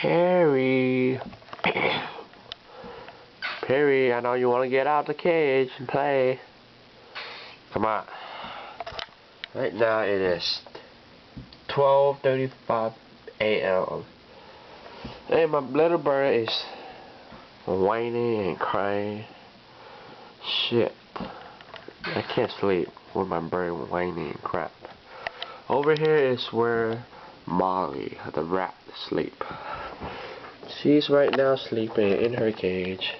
Parry. Parry, I know you want to get out of the cage and play. Come on. Right now it is 12:35 a.m. and my little bird is whining and crying. Shit. I can't sleep with my bird whining and crap. Over here is where Molly, the rat, sleep. She's right now sleeping in her cage.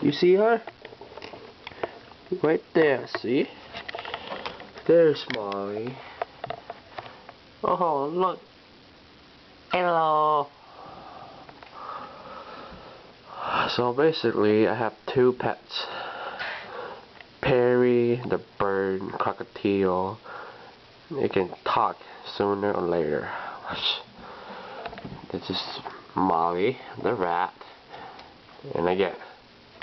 You see her? Right there, see? There's Molly. Oh, look. Hello. So basically, I have two pets. Parry, the bird, Cockatiel. They can talk sooner or later. This is Molly, the rat. And I get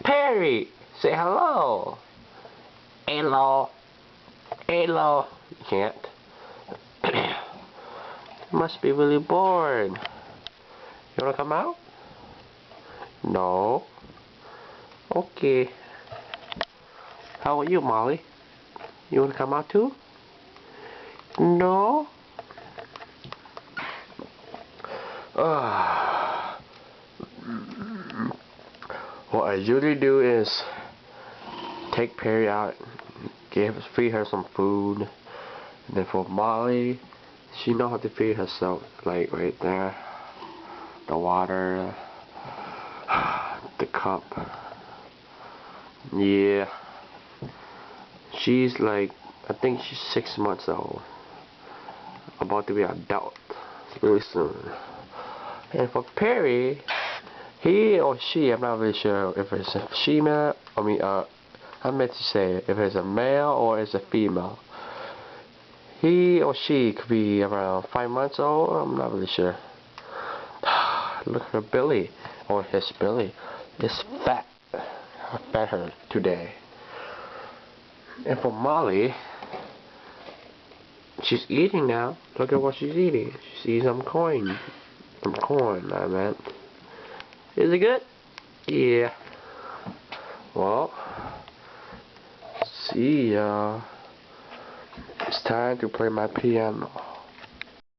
Parry, say hello. Hello. Hello. You can't. Must be really bored. You wanna come out? No. Okay. How about you, Molly? You wanna come out too? No. What I usually do is take Parry out, feed her some food, and then for Molly, she knows how to feed herself, like right there, the water, the cup. Yeah, she's like, I think she's 6 months old, about to be an adult really soon. And for Parry, he or she, I'm not really sure if it's a female, I meant to say if it's a male or it's a female. He or she could be around 5 months old, I'm not really sure. Look at her belly, or his belly. It's fat. I fed her today. And for Molly, she's eating now. Look at what she's eating. She's eating some corn. Some corn, I meant. Is it good? Yeah. Well, see ya. It's time to play my piano.